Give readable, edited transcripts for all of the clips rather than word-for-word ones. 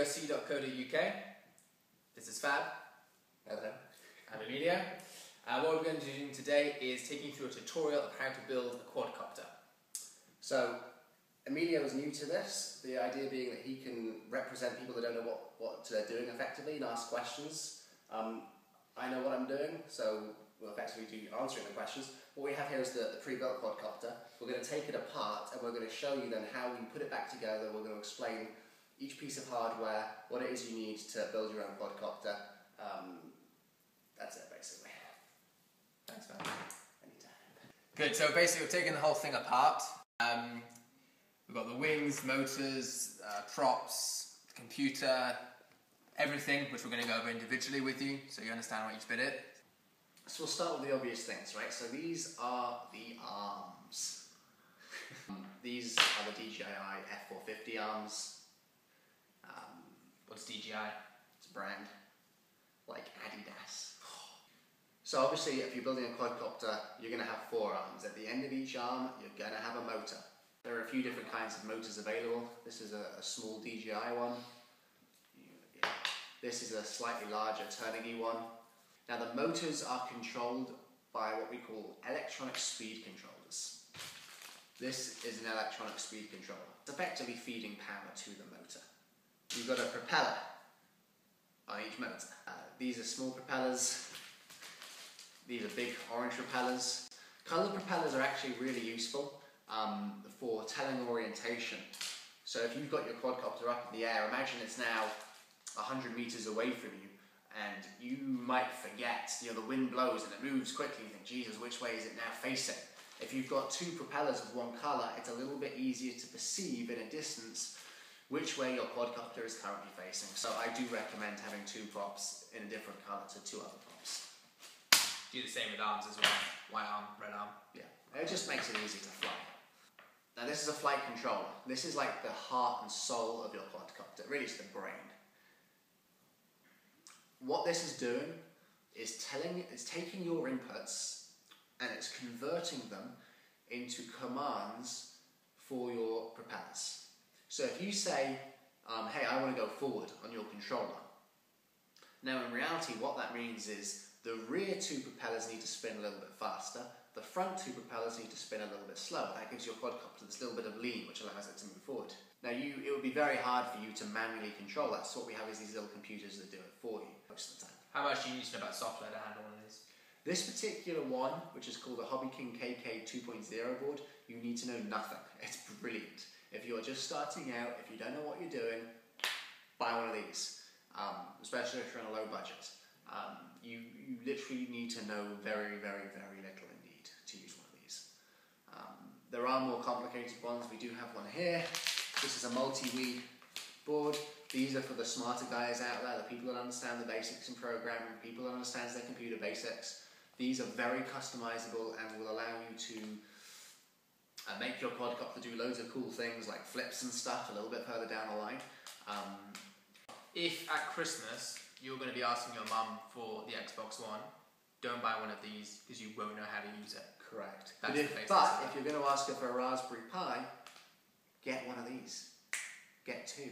quadcopter.co.uk. This is Fab. Hello. I'm Emilio. What we're going to do today is taking you through a tutorial of how to build a quadcopter. So, Emilio is new to this, the idea being that he can represent people that don't know what they're doing effectively and ask questions. I know what I'm doing, so we'll effectively do answering the questions. What we have here is the pre-built quadcopter. We're going to take it apart and we're going to show you then how we put it back together. We're going to explain each piece of hardware, what it is you need to build your own quadcopter. That's it basically. Thanks, man. Anytime. Good, so basically we're taking the whole thing apart. We've got the wings, motors, props, computer, everything, which we're going to go over individually with you so you understand what each bit is. So we'll start with the obvious things, right? So these are the arms. These are the DJI F450 arms. What's DJI? It's a brand, like Adidas. So obviously if you're building a quadcopter, you're going to have 4 arms. At the end of each arm, you're going to have a motor. There are a few different kinds of motors available. This is a small DJI one. This is a slightly larger Turnigy one. Now the motors are controlled by what we call electronic speed controllers. This is an electronic speed controller. It's effectively feeding power to the motor. You've got a propeller on each motor. These are small propellers. These are big orange propellers. Colored propellers are actually really useful for telling orientation. So if you've got your quadcopter up in the air, imagine it's now 100 meters away from you, and you might forget, the wind blows and it moves quickly, you think, Jesus, which way is it now facing? If you've got 2 propellers of one colour, it's a little bit easier to perceive in a distance which way your quadcopter is currently facing. So I do recommend having 2 props in a different colour to 2 other props. Do the same with arms as well. White arm, red arm. Yeah, it just makes it easy to fly. Now this is a flight controller. This is like the heart and soul of your quadcopter. Really, it's the brain. What this is doing is taking your inputs and it's converting them into commands for your propellers. So if you say, hey, I want to go forward on your controller. Now in reality what that means is the rear 2 propellers need to spin a little bit faster, the front 2 propellers need to spin a little bit slower. That gives your quadcopter this little bit of lean which allows it to move forward. Now it would be very hard for you to manually control that, so what we have is these little computers that do it for you most of the time. How much do you need to know about software to handle one of these? This particular one, which is called the Hobby King KK 2.0 board, you need to know nothing. It's brilliant. If you're just starting out, if you don't know what you're doing, buy one of these, especially if you're on a low budget. You literally need to know very, very, very little indeed to use one of these. There are more complicated ones. We do have one here. This is a multi-Wii board. These are for the smarter guys out there, the people that understand the basics in programming, people that understand their computer basics. These are very customizable and will allow you to make your quadcopter do loads of cool things like flips and stuff a little bit further down the line. If at Christmas you're going to be asking your mum for the Xbox One, don't buy one of these because you won't know how to use it. Correct. But if you're going to ask her for a Raspberry Pi, get one of these. Get 2.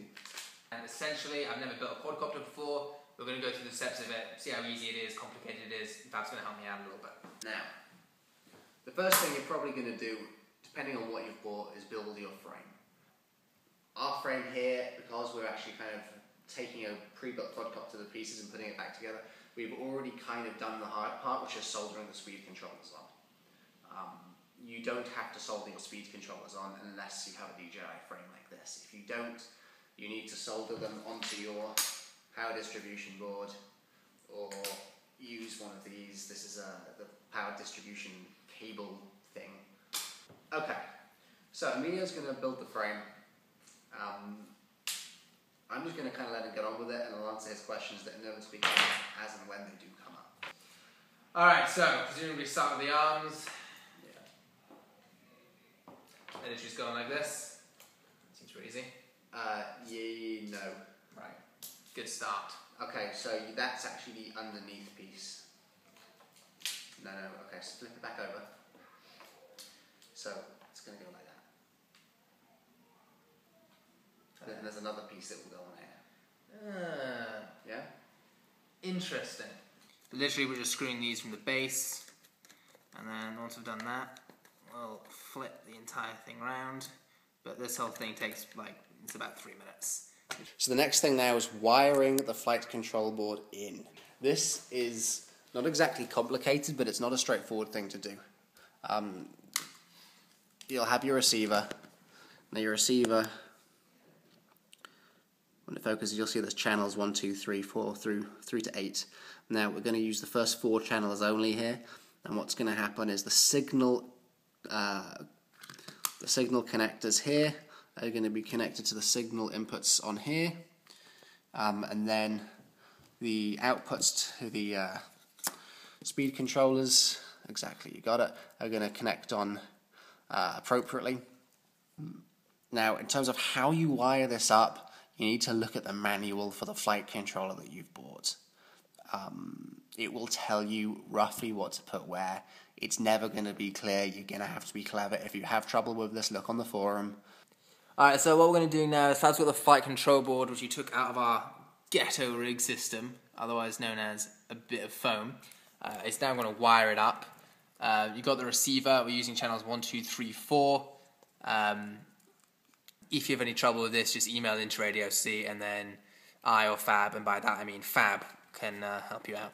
And essentially, I've never built a quadcopter before. We're going to go through the steps of it, see how easy it is, complicated it is. That's going to help me out a little bit. Now, the first thing you're probably going to do, depending on what you've bought, is build your frame. Our frame here, because we're actually kind of taking a pre-built quadcopter to pieces and putting it back together, we've already kind of done the hard part, which is soldering the speed controllers on. You don't have to solder your speed controllers on unless you have a DJI frame like this. If you don't, you need to solder them onto your power distribution board or use one of these. This is the power distribution cable thing. Okay, so Emilio's going to build the frame. I'm just going to kind of let him get on with it and I'll answer his questions that inevitably come up as and when they do come up. Alright, so presumably start with the arms. And it's just going like this. Seems pretty easy. Yeah, no. Right. Good start. Okay, so that's actually the underneath piece. No, okay, so flip it back over. So it's going to go like that. Then there's another piece that will go on here. Yeah? Interesting. Literally, we're just screwing these from the base, and then once we've done that, we'll flip the entire thing around. But this whole thing takes it's about 3 minutes. So the next thing now is wiring the flight control board in. This is not exactly complicated, but it's not a straightforward thing to do. You'll have your receiver. Now your receiver, when it focuses, you'll see there's channels 1, 2, 3, 4 through to 8. Now we're going to use the first 4 channels only here, and what's going to happen is the signal connectors here are going to be connected to the signal inputs on here, and then the outputs to the speed controllers, exactly, you got it, are going to connect on appropriately. Now, in terms of how you wire this up, you need to look at the manual for the flight controller that you've bought. It will tell you roughly what to put where. It's never going to be clear. You're going to have to be clever. If you have trouble with this, look on the forum. Alright, so what we're going to do now is Fab's got the flight control board, which we took out of our ghetto rig system, otherwise known as a bit of foam. It's now going to wire it up. You've got the receiver. We're using channels 1, 2, 3, 4. If you have any trouble with this, just email into Radio C, and then I or Fab, and by that I mean Fab, can help you out.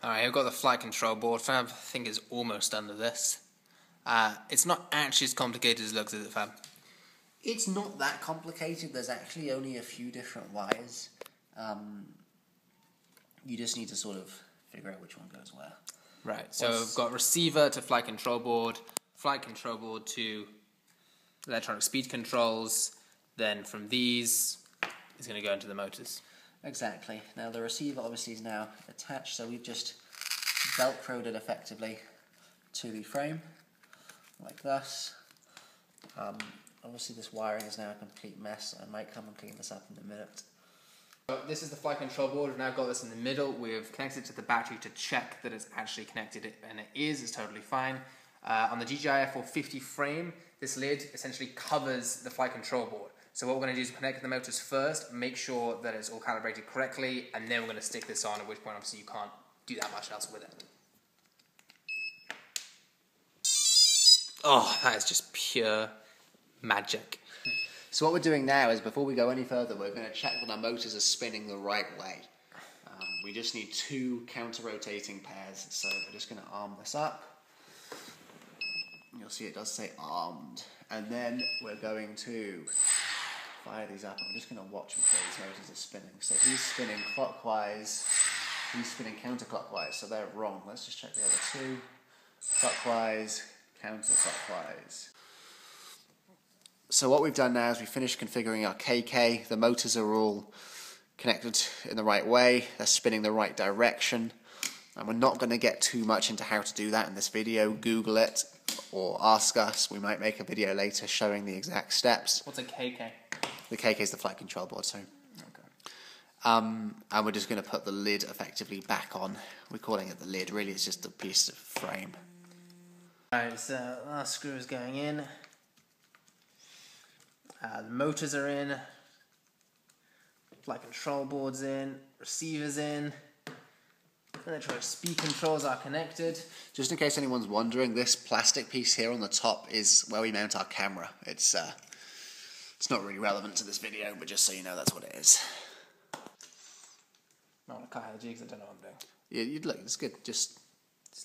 Alright, I've got the flight control board. Fab, I think, is almost under this. It's not actually as complicated as it looks, is it, Fab? It's not that complicated. There's actually only a few different wires. You just need to sort of figure out which one goes where. Right, so we've got receiver to flight control board to electronic speed controls, then from these, it's going to go into the motors. Exactly. Now the receiver obviously is now attached, so we've just velcroed it effectively to the frame, like this. Obviously this wiring is now a complete mess. I might come and clean this up in a minute. So this is the flight control board. We've now got this in the middle. We've connected it to the battery to check that it's actually connected, and it is. It's totally fine. On the DJI F450 frame, this lid essentially covers the flight control board. So what we're going to do is connect the motors first, make sure that it's all calibrated correctly, and then we're going to stick this on, at which point obviously you can't do that much else with it. Oh, that is just pure magic. So what we're doing now is, before we go any further, we're going to check that our motors are spinning the right way. We just need 2 counter-rotating pairs, so we're just going to arm this up. You'll see it does say armed. And then we're going to fire these up. I'm just going to watch which way these motors are spinning. So he's spinning clockwise, he's spinning counterclockwise, so they're wrong. Let's just check the other 2. Clockwise, counterclockwise. So what we've done now is we finished configuring our KK. The motors are all connected in the right way. They're spinning the right direction. And we're not going to get too much into how to do that in this video. Google it or ask us. We might make a video later showing the exact steps. What's a KK? The KK is the flight control board, so. Okay. And we're just going to put the lid effectively back on. We're calling it the lid. Really, it's just a piece of frame. Alright, so last screw is going in. The motors are in. Flight control board's in. Receiver's in. Electronic speed controls are connected. Just in case anyone's wondering, this plastic piece here on the top is where we mount our camera. It's not really relevant to this video, but just so you know, that's what it is. I want to cut the jigs, I don't know what I'm doing. Yeah, you'd look, it's good. Just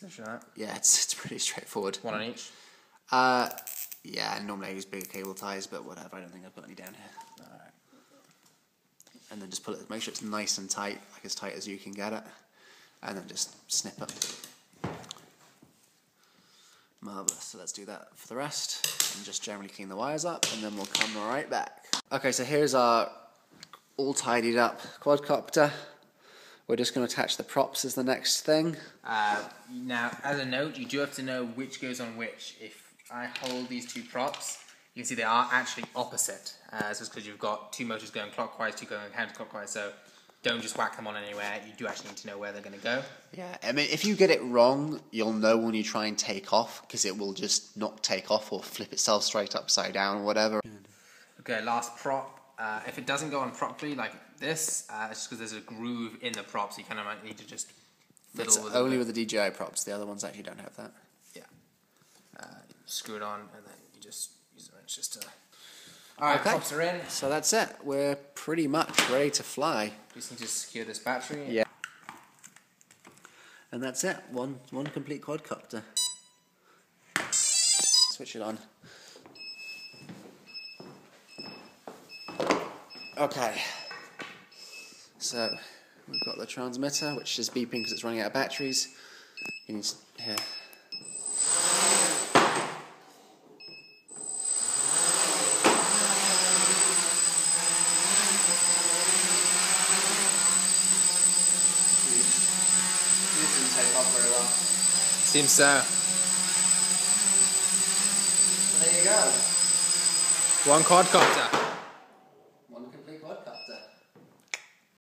literally that. Yeah, it's pretty straightforward. One on each? Yeah, normally I use bigger cable ties, but whatever, I don't think I've got any down here. Alright. And then just pull it, make sure it's nice and tight, like as tight as you can get it. And then just snip it. Marvellous. So let's do that for the rest. And just generally clean the wires up, and then we'll come right back. Okay, so here's our all tidied up quadcopter. We're just going to attach the props as the next thing. Now, as a note, you do have to know which goes on which. If I hold these 2 props, you can see they are actually opposite. So it's because you've got 2 motors going clockwise, 2 going counterclockwise, so don't just whack them on anywhere. You do actually need to know where they're going to go. Yeah, I mean, if you get it wrong, you'll know when you try and take off, because it will just not take off or flip itself straight upside down or whatever. Okay, last prop if it doesn't go on properly like this, it's just because there's a groove in the prop, so you kind of might need to just fiddle with it. Only with the DJI props. The other ones actually don't have that. Yeah. Screw it on, and then you just use the wrench just to... Alright, Okay. props are in. So that's it. We're pretty much ready to fly. Just need to secure this battery. Yeah. And that's it. One complete quadcopter. Switch it on. Okay. So we've got the transmitter, which is beeping because it's running out of batteries. You need here. This didn't take off very well. Seems so. So there you go. One quadcopter.